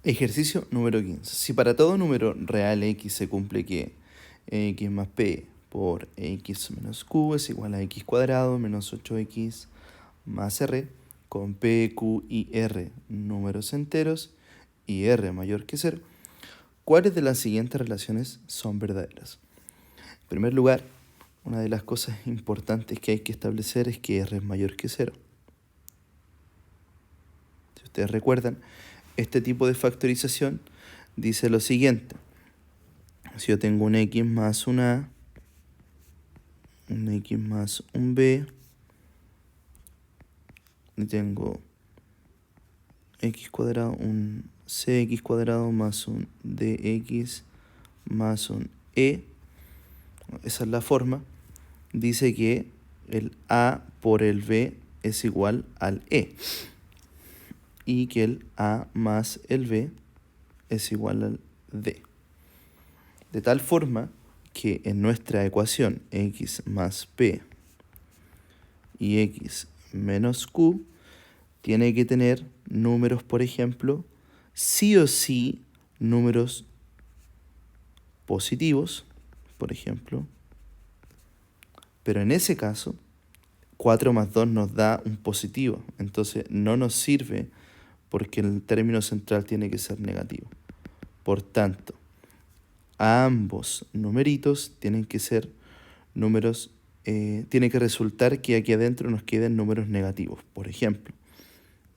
Ejercicio número 15. Si para todo número real x se cumple que x más p por x menos q es igual a x cuadrado menos 8x más r, con p, q y r números enteros y r mayor que 0, ¿cuáles de las siguientes relaciones son verdaderas? En primer lugar, una de las cosas importantes que hay que establecer es que r es mayor que 0. Si ustedes recuerdan, este tipo de factorización dice lo siguiente. Si yo tengo un x más un a, un x más un b, y tengo x cuadrado, un cx cuadrado más un dx más un e, esa es la forma, dice que el a por el b es igual al e y que el a más el b es igual al d. De tal forma que en nuestra ecuación x más p y x menos q tiene que tener números, por ejemplo, sí o sí números positivos, por ejemplo, pero en ese caso 4 más 2 nos da un positivo, entonces no nos sirve porque el término central tiene que ser negativo. Por tanto, a ambos numeritos tienen que ser números, tiene que resultar que aquí adentro nos queden números negativos. Por ejemplo,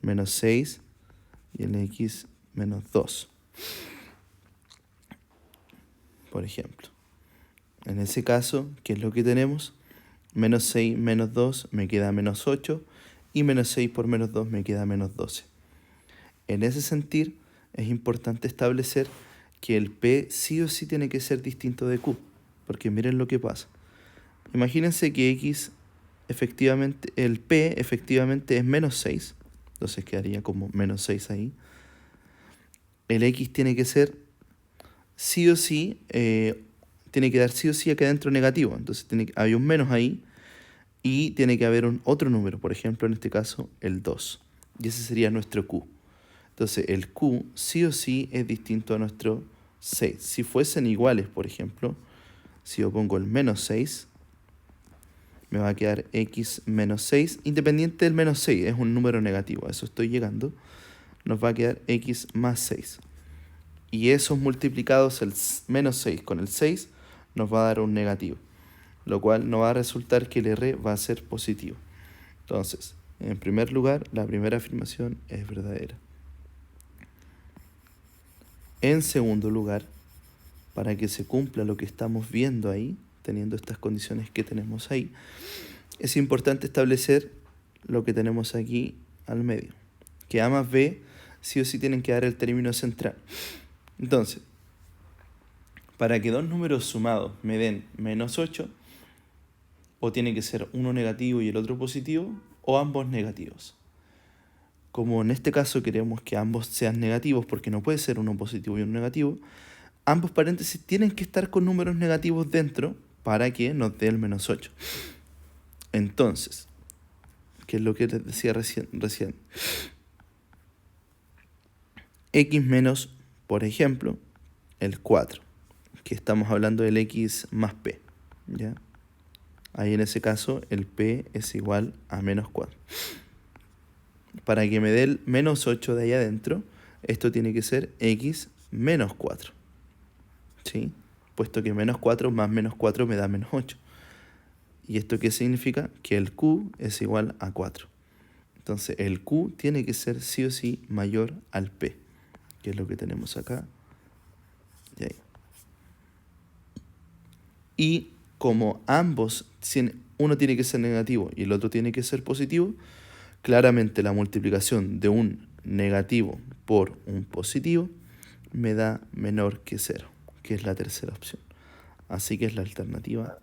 menos 6 y el x menos 2. Por ejemplo, en ese caso, ¿qué es lo que tenemos? Menos 6 menos 2 me queda menos 8 y menos 6 por menos 2 me queda menos 12. En ese sentido, es importante establecer que el p sí o sí tiene que ser distinto de q, porque miren lo que pasa. Imagínense que x efectivamente, el p efectivamente es menos 6, entonces quedaría como menos 6 ahí. El x tiene que ser sí o sí, tiene que dar sí o sí acá adentro negativo, entonces hay un menos ahí y tiene que haber un otro número, por ejemplo en este caso el 2, y ese sería nuestro q. Entonces el q sí o sí es distinto a nuestro 6. Si fuesen iguales, por ejemplo, si yo pongo el menos 6, me va a quedar x menos 6, independiente del menos 6, es un número negativo, a eso estoy llegando, nos va a quedar x más 6. Y esos multiplicados, el menos 6 con el 6, nos va a dar un negativo, lo cual nos va a resultar que el r va a ser positivo. Entonces, en primer lugar, la primera afirmación es verdadera. En segundo lugar, para que se cumpla lo que estamos viendo ahí, teniendo estas condiciones que tenemos ahí, es importante establecer lo que tenemos aquí al medio, que a más b sí o sí tienen que dar el término central. Entonces, para que dos números sumados me den menos 8, o tiene que ser uno negativo y el otro positivo, o ambos negativos. Como en este caso queremos que ambos sean negativos, porque no puede ser uno positivo y uno negativo, ambos paréntesis tienen que estar con números negativos dentro para que nos dé el menos 8. Entonces, ¿qué es lo que les decía recién? X menos, por ejemplo, el 4, que estamos hablando del x más p, ¿ya? Ahí en ese caso el p es igual a menos 4. Para que me dé el menos 8 de ahí adentro, esto tiene que ser x menos 4, ¿sí? Puesto que menos 4 más menos 4 me da menos 8. ¿Y esto qué significa? Que el q es igual a 4. Entonces el q tiene que ser sí o sí mayor al p, que es lo que tenemos acá y ahí. Y como ambos, uno tiene que ser negativo y el otro tiene que ser positivo, claramente la multiplicación de un negativo por un positivo me da menor que 0, que es la tercera opción. Así que es la alternativa